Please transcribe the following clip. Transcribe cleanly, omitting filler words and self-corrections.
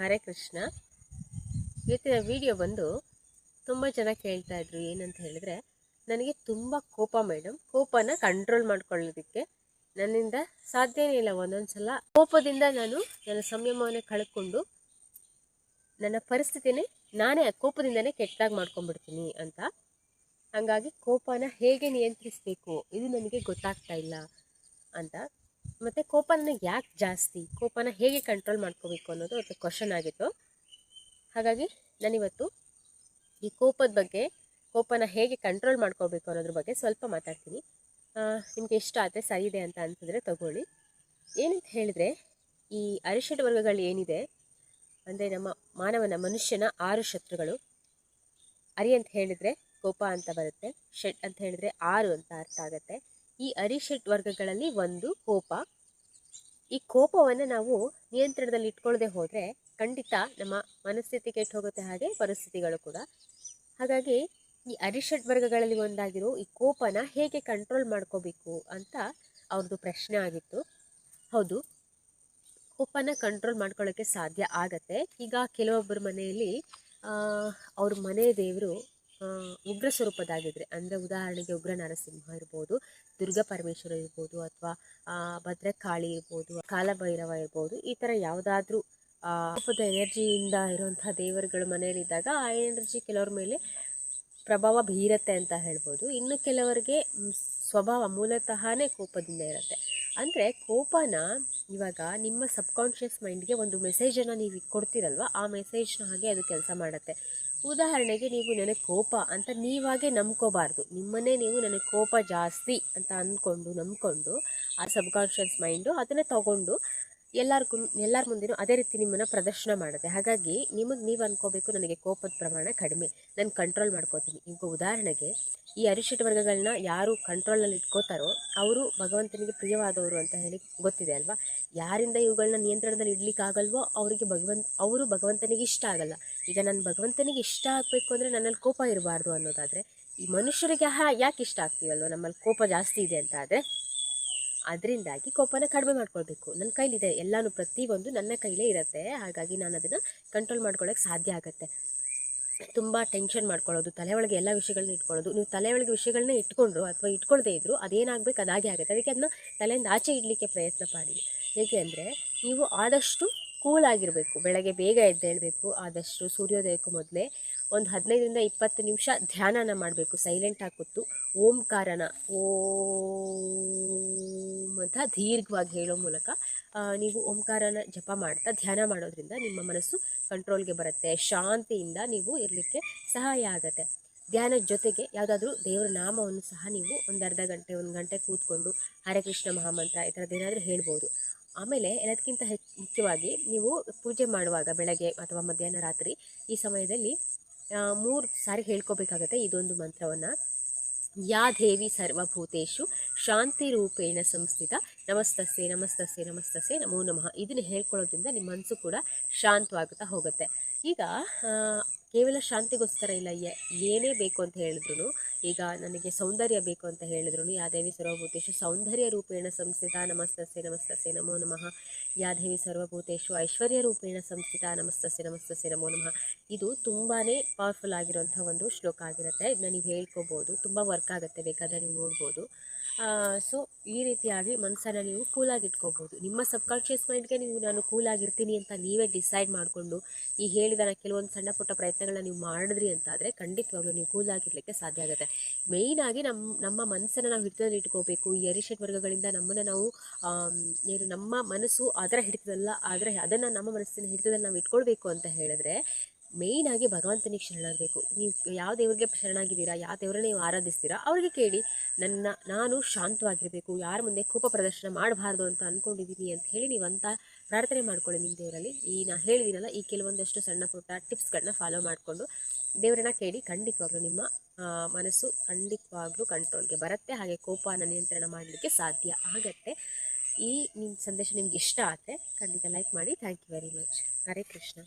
ಹರೇ ಕೃಷ್ಣ. ಇವತ್ತಿನ ವಿಡಿಯೋ ಬಂದು ತುಂಬ ಜನ ಕೇಳ್ತಾ ಇದ್ರು ಏನಂತ ಹೇಳಿದ್ರೆ, ನನಗೆ ತುಂಬ ಕೋಪ ಮೇಡಮ್, ಕೋಪನ ಕಂಟ್ರೋಲ್ ಮಾಡ್ಕೊಳ್ಳೋದಕ್ಕೆ ನನ್ನಿಂದ ಸಾಧ್ಯನೇ ಇಲ್ಲ. ಒಂದೊಂದ್ಸಲ ಕೋಪದಿಂದ ನಾನು ನನ್ನ ಸಂಯಮವನ್ನು ಕಳ್ಕೊಂಡು ನನ್ನ ಪರಿಸ್ಥಿತಿನೇ ನಾನೇ ಕೋಪದಿಂದನೇ ಕೆಟ್ಟದಾಗಿ ಮಾಡ್ಕೊಂಡ್ಬಿಡ್ತೀನಿ ಅಂತ. ಹಾಗಾಗಿ ಕೋಪನ ಹೇಗೆ ನಿಯಂತ್ರಿಸಬೇಕು ಇದು ನನಗೆ ಗೊತ್ತಾಗ್ತಾ ಇಲ್ಲ ಅಂತ. ಮತ್ತು ಕೋಪ ನನಗೆ ಯಾಕೆ ಜಾಸ್ತಿ, ಕೋಪನ ಹೇಗೆ ಕಂಟ್ರೋಲ್ ಮಾಡ್ಕೋಬೇಕು ಅನ್ನೋದು ಒಂದು ಕ್ವಶನ್ ಆಗಿತ್ತು. ಹಾಗಾಗಿ ನಾನಿವತ್ತು ಈ ಕೋಪದ ಬಗ್ಗೆ, ಕೋಪನ ಹೇಗೆ ಕಂಟ್ರೋಲ್ ಮಾಡ್ಕೋಬೇಕು ಅನ್ನೋದ್ರ ಬಗ್ಗೆ ಸ್ವಲ್ಪ ಮಾತಾಡ್ತೀನಿ. ನಿಮಗೆ ಇಷ್ಟ ಆದರೆ ಸರಿ ಇದೆ ಅಂತ ಅನ್ಸಿದ್ರೆ ತಗೊಳ್ಳಿ. ಏನಂತ ಹೇಳಿದ್ರೆ, ಈ ಅರಿಷಡ್ ವರ್ಗಗಳು ಏನಿದೆ ಅಂದರೆ ನಮ್ಮ ಮನುಷ್ಯನ 6 ಶತ್ರುಗಳು. ಅರಿ ಅಂತ ಹೇಳಿದರೆ ಕೋಪ ಅಂತ ಬರುತ್ತೆ, ಷಡ್ ಅಂತ ಹೇಳಿದರೆ 6 ಅಂತ ಅರ್ಥ ಆಗುತ್ತೆ. ಈ ಅರಿಷಡ್ ವರ್ಗಗಳಲ್ಲಿ ಒಂದು ಕೋಪ. ಈ ಕೋಪವನ್ನು ನಾವು ನಿಯಂತ್ರಣದಲ್ಲಿ ಇಟ್ಕೊಳ್ಳದೆ ಹೋದರೆ ಖಂಡಿತ ನಮ್ಮ ಮನಸ್ಥಿತಿ ಕೆಟ್ಟು ಹೋಗುತ್ತೆ, ಹಾಗೆ ಪರಿಸ್ಥಿತಿಗಳು ಕೂಡ. ಹಾಗಾಗಿ ಈ ಅರಿಷಡ್ ವರ್ಗಗಳಲ್ಲಿ ಒಂದಾಗಿರೋ ಈ ಕೋಪನ ಹೇಗೆ ಕಂಟ್ರೋಲ್ ಮಾಡ್ಕೋಬೇಕು ಅಂತ ಅವ್ರದ್ದು ಪ್ರಶ್ನೆ ಆಗಿತ್ತು. ಹೌದು, ಕೋಪನ ಕಂಟ್ರೋಲ್ ಮಾಡ್ಕೊಳ್ಳೋಕ್ಕೆ ಸಾಧ್ಯ ಆಗತ್ತೆ. ಈಗ ಕೆಲವೊಬ್ಬರ ಮನೆಯಲ್ಲಿ ಅವ್ರ ಮನೆ ದೇವರು ಉಗ್ರ ಸ್ವರೂಪದಾಗಿದ್ರೆ, ಅಂದರೆ ಉದಾಹರಣೆಗೆ ಉಗ್ರ ನರಸಿಂಹ ಇರ್ಬೋದು, ದುರ್ಗಾ ಪರಮೇಶ್ವರ ಇರ್ಬೋದು, ಅಥವಾ ಭದ್ರಕಾಳಿ ಇರ್ಬೋದು, ಕಾಲಭೈರವ ಇರ್ಬೋದು, ಈ ಥರ ಯಾವುದಾದ್ರೂ ಕೋಪದ ಎನರ್ಜಿಯಿಂದ ಇರುವಂಥ ದೇವರುಗಳ ಮನೆಯಲ್ಲಿದ್ದಾಗ ಆ ಎನರ್ಜಿ ಕೆಲವ್ರ ಮೇಲೆ ಪ್ರಭಾವ ಬೀರತ್ತೆ ಅಂತ ಹೇಳ್ಬೋದು. ಇನ್ನು ಕೆಲವರಿಗೆ ಸ್ವಭಾವ ಮೂಲತಃನೇ ಕೋಪದಿಂದ ಇರುತ್ತೆ. ಅಂದರೆ ಕೋಪನ ಇವಾಗ ನಿಮ್ಮ ಸಬ್ಕಾನ್ಷಿಯಸ್ ಮೈಂಡ್ಗೆ ಒಂದು ಮೆಸೇಜನ್ನು ನೀವು ಕೊಡ್ತೀರಲ್ವ, ಆ ಮೆಸೇಜ್ನ ಹಾಗೆ ಅದು ಕೆಲಸ ಮಾಡುತ್ತೆ. ಉದಾಹರಣೆಗೆ, ನೀವು ನನಗೆ ಕೋಪ ಅಂತ ನೀವಾಗೆ ನಂಬ್ಕೋಬಾರ್ದು. ನಿಮ್ಮನ್ನೇ ನೀವು ನನಗೆ ಕೋಪ ಜಾಸ್ತಿ ಅಂತ ನಂಬ್ಕೊಂಡು ಆ ಸಬ್ಕಾನ್ಷಿಯಸ್ ಮೈಂಡು ಅದನ್ನೇ ತಗೊಂಡು ಎಲ್ಲರ ಮುಂದೆನೂ ಅದೇ ರೀತಿ ನಿಮ್ಮನ್ನು ಪ್ರದರ್ಶನ ಮಾಡುತ್ತೆ. ಹಾಗಾಗಿ ನಿಮಗೆ ನೀವು ಅನ್ಕೋಬೇಕು, ನನಗೆ ಕೋಪದ ಪ್ರಮಾಣ ಕಡಿಮೆ, ನಾನು ಕಂಟ್ರೋಲ್ ಮಾಡ್ಕೋತೀನಿ. ಈಗ ಉದಾಹರಣೆಗೆ, ಈ ಅರಿಷಡ್ ವರ್ಗಗಳನ್ನ ಯಾರು ಕಂಟ್ರೋಲಲ್ಲಿ ಇಟ್ಕೋತಾರೋ ಅವರು ಭಗವಂತನಿಗೆ ಪ್ರಿಯವಾದವರು ಅಂತ ಹೇಳಿ ಗೊತ್ತಿದೆ ಅಲ್ವಾ. ಯಾರಿಂದ ಇವುಗಳನ್ನ ನಿಯಂತ್ರಣದಲ್ಲಿ ಇಡ್ಲಿಕ್ಕಾಗಲ್ವೋ ಅವರು ಭಗವಂತನಿಗೆ ಇಷ್ಟ ಆಗಲ್ಲ. ಈಗ ನಾನು ಭಗವಂತನಿಗೆ ಇಷ್ಟ ಆಗಬೇಕು ಅಂದರೆ ನನ್ನಲ್ಲಿ ಕೋಪ ಇರಬಾರ್ದು ಅನ್ನೋದಾದರೆ, ಈ ಮನುಷ್ಯರಿಗೆ ಯಾಕೆ ಇಷ್ಟ ಆಗ್ತೀವಲ್ವ, ನಮ್ಮಲ್ಲಿ ಕೋಪ ಜಾಸ್ತಿ ಇದೆ ಅಂತ ಆದರೆ ಅದರಿಂದಾಗಿ ಕೋಪನ ಕಡಿಮೆ ಮಾಡ್ಕೊಳ್ಬೇಕು. ನನ್ನ ಕೈಲಿದೆ, ಎಲ್ಲನೂ ಪ್ರತಿಯೊಂದು ನನ್ನ ಕೈಲೇ ಇರುತ್ತೆ. ಹಾಗಾಗಿ ನಾನು ಅದನ್ನು ಕಂಟ್ರೋಲ್ ಮಾಡ್ಕೊಳ್ಳೋಕ್ಕೆ ಸಾಧ್ಯ ಆಗುತ್ತೆ. ತುಂಬ ಟೆನ್ಷನ್ ಮಾಡ್ಕೊಳ್ಳೋದು, ತಲೆ ಒಳಗೆ ಎಲ್ಲ ವಿಷಯಗಳನ್ನ ಇಟ್ಕೊಳ್ಳೋದು, ನೀವು ತಲೆ ಒಳಗೆ ವಿಷಯಗಳನ್ನ ಇಟ್ಕೊಂಡ್ರು ಅಥವಾ ಇಟ್ಕೊಳ್ದೇ ಇದ್ರು ಅದೇನಾಗಬೇಕು ಅದಾಗೆ ಆಗುತ್ತೆ. ಅದಕ್ಕೆ ಅದನ್ನ ತಲೆಯಿಂದ ಆಚೆ ಇಡಲಿಕ್ಕೆ ಪ್ರಯತ್ನ ಪಡಿ. ಹೇಗೆ ಅಂದರೆ, ನೀವು ಆದಷ್ಟು ಕೂಲಾಗಿರಬೇಕು, ಬೆಳಗ್ಗೆ ಬೇಗ ಎದ್ದೇಳಬೇಕು, ಆದಷ್ಟು ಸೂರ್ಯೋದಯಕ್ಕೂ ಮೊದಲೇ ಒಂದು 15ರಿಂದ 20 ನಿಮಿಷ ಧ್ಯಾನನ ಮಾಡಬೇಕು. ಸೈಲೆಂಟಾಗಿ ಕೂತು ಓಂಕಾರನ ಓಂ ಅಂತ ದೀರ್ಘವಾಗಿ ಹೇಳೋ ಮೂಲಕ ನೀವು ಓಂಕಾರನ ಜಪ ಮಾಡ್ತಾ ಧ್ಯಾನ ಮಾಡೋದ್ರಿಂದ ನಿಮ್ಮ ಮನಸ್ಸು ಕಂಟ್ರೋಲ್ಗೆ ಬರುತ್ತೆ. ಶಾಂತಿಯಿಂದ ನೀವು ಇರಲಿಕ್ಕೆ ಸಹಾಯ ಆಗುತ್ತೆ. ಧ್ಯಾನದ ಜೊತೆಗೆ ಯಾವುದಾದ್ರೂ ದೇವರ ನಾಮವನ್ನು ಸಹ ನೀವು ಒಂದು ಅರ್ಧ ಗಂಟೆ 1 ಗಂಟೆ ಕೂತ್ಕೊಂಡು ಹರೇ ಕೃಷ್ಣ ಮಹಾಮಂತ್ರ ಈ ಥರದ್ದೇನಾದರೂ ಹೇಳ್ಬೋದು. ಆಮೇಲೆ ಎಲ್ಲದಕ್ಕಿಂತ ಮುಖ್ಯವಾಗಿ, ನೀವು ಪೂಜೆ ಮಾಡುವಾಗ ಬೆಳಗ್ಗೆ ಅಥವಾ ಮಧ್ಯಾಹ್ನ ರಾತ್ರಿ ಈ ಸಮಯದಲ್ಲಿ 3 ಸಾರಿ ಹೇಳ್ಕೋಬೇಕಾಗತ್ತೆ ಇದೊಂದು ಮಂತ್ರವನ್ನು. ಯಾ ದೇವಿ ಸರ್ವಭೂತೇಶು ಶಾಂತಿ ರೂಪೇಣ ಸಂಸ್ಥಿತ ನಮಸ್ತಸ್ಸೆ ನಮಸ್ತಸ್ಸೆ ನಮಸ್ತಸ್ಸೆ ನಮೋ ನಮಃ. ಇದನ್ನು ಹೇಳ್ಕೊಳ್ಳೋದ್ರಿಂದ ನಿಮ್ಮ ಮನಸ್ಸು ಕೂಡ ಶಾಂತವಾಗುತ್ತಾ ಹೋಗುತ್ತೆ. ಈಗ ಕೇವಲ ಶಾಂತಿಗೋಸ್ಕರ ಇಲ್ಲ, ಏನೇ ಬೇಕು ಅಂತ ಹೇಳಿದ್ರು, ಈಗ ನನಗೆ ಸೌಂದರ್ಯ ಬೇಕು ಅಂತ ಹೇಳಿದ್ರು, ಯಾ ದೇವಿ ಸರ್ವಭೂತೇಶು ಸೌಂದರ್ಯ ರೂಪೇಣ ಸಂಸ್ಥಿತ ನಮಸ್ತಸ್ಸೆ ನಮಸ್ತಸ್ಸೆ ನಮೋ ನಮಃ. ಯಾ ದೇವಿ ಸರ್ವಭೂತೇಶು ಐಶ್ವರ್ಯ ರೂಪೇಣ ಸಂಸ್ಥಿತ ನಮಸ್ತಸ್ಸೆ ನಮಸ್ತಸ್ಸೆ ನಮೋ ನಮಃ. ಇದು ತುಂಬಾ ಪವರ್ಫುಲ್ ಆಗಿರೋಂಥ ಒಂದು ಶ್ಲೋಕ ಆಗಿರುತ್ತೆ. ಇದನ್ನ ನೀವು ಹೇಳ್ಕೋಬೋದು, ತುಂಬ ವರ್ಕ್ ಆಗುತ್ತೆ, ಬೇಕಾದರೆ ನೀವು ನೋಡ್ಬೋದು. ಸೊ ಈ ರೀತಿಯಾಗಿ ಮನಸ್ಸನ್ನು ನೀವು ಕೂಲಾಗಿ ಇಟ್ಕೋಬೋದು. ನಿಮ್ಮ ಸಬ್ಕಾನ್ಷಿಯಸ್ ಮೈಂಡ್ಗೆ ನಾನು ಕೂಲಾಗಿರ್ತೀನಿ ಅಂತ ನೀವೇ ಡಿಸೈಡ್ ಮಾಡಿಕೊಂಡು ಈ ಹೇಳಿದ ಕೆಲವೊಂದು ಸಣ್ಣ ಪುಟ್ಟ ಪ್ರಯತ್ನಗಳನ್ನ ನೀವು ಮಾಡಿದ್ರಿ ಅಂತಾದರೆ ಖಂಡಿತವಾಗ್ಲೂ ನೀವು ಕೂಲಾಗಿರಲಿಕ್ಕೆ ಸಾಧ್ಯ ಆಗುತ್ತೆ. ಮೇಯ್ನಾಗಿ ನಮ್ಮ ಮನಸ್ಸನ್ನು ನಾವು ಹಿಡಿತದಲ್ಲಿ ಇಟ್ಕೋಬೇಕು. ಈ ಅರಿಷಡ್ ವರ್ಗಗಳಿಂದ ನಮ್ಮನ್ನು ನಾವು ನಮ್ಮ ಮನಸ್ಸು ಅದರ ಹಿಡಿತದಲ್ಲ, ಆದರೆ ಅದನ್ನು ನಮ್ಮ ಮನಸ್ಸಿನ ಹಿಡಿತದಲ್ಲಿ ನಾವು ಇಟ್ಕೊಳ್ಬೇಕು ಅಂತ ಹೇಳಿದ್ರೆ ಮೇಯ್ನಾಗಿ ಭಗವಂತನಿಗೆ ಶರಣಾಗಬೇಕು. ನೀವು ಯಾವ ದೇವರಿಗೆ ಶರಣಾಗಿದ್ದೀರಾ, ಯಾವ ದೇವರನ್ನ ನೀವು ಆರಾಧಿಸ್ತೀರಾ ಅವ್ರಿಗೆ ಕೇಳಿ, ನಾನು ಶಾಂತವಾಗಿರಬೇಕು, ಯಾರ ಮುಂದೆ ಕೋಪ ಪ್ರದರ್ಶನ ಮಾಡಬಾರ್ದು ಅಂತ ಅಂದ್ಕೊಂಡಿದ್ದೀನಿ ಅಂತ ಹೇಳಿ ನೀವು ಅಂತ ಪ್ರಾರ್ಥನೆ ಮಾಡ್ಕೊಳ್ಳಿ ನಿಮ್ಮ ದೇವರಲ್ಲಿ. ನಾನು ಹೇಳಿದ್ದೀನಲ್ಲ, ಈ ಕೆಲವೊಂದಷ್ಟು ಸಣ್ಣ ಪುಟ್ಟ ಟಿಪ್ಸ್ಗಳನ್ನ ಫಾಲೋ ಮಾಡಿಕೊಂಡು ದೇವರನ್ನ ಕೇಳಿ, ಖಂಡಿತವಾಗ್ಲೂ ನಿಮ್ಮ ಮನಸ್ಸು ಖಂಡಿತವಾಗ್ಲೂ ಕಂಟ್ರೋಲ್ಗೆ ಬರುತ್ತೆ. ಹಾಗೆ ಕೋಪನ ನಿಯಂತ್ರಣ ಮಾಡಲಿಕ್ಕೆ ಸಾಧ್ಯ ಆಗತ್ತೆ. ಈ ನಿಮ್ಮ ಸಂದೇಶ ನಿಮ್ಗೆ ಇಷ್ಟ ಆದರೆ ಖಂಡಿತ ಲೈಕ್ ಮಾಡಿ. Thank you very much. Hare Krishna.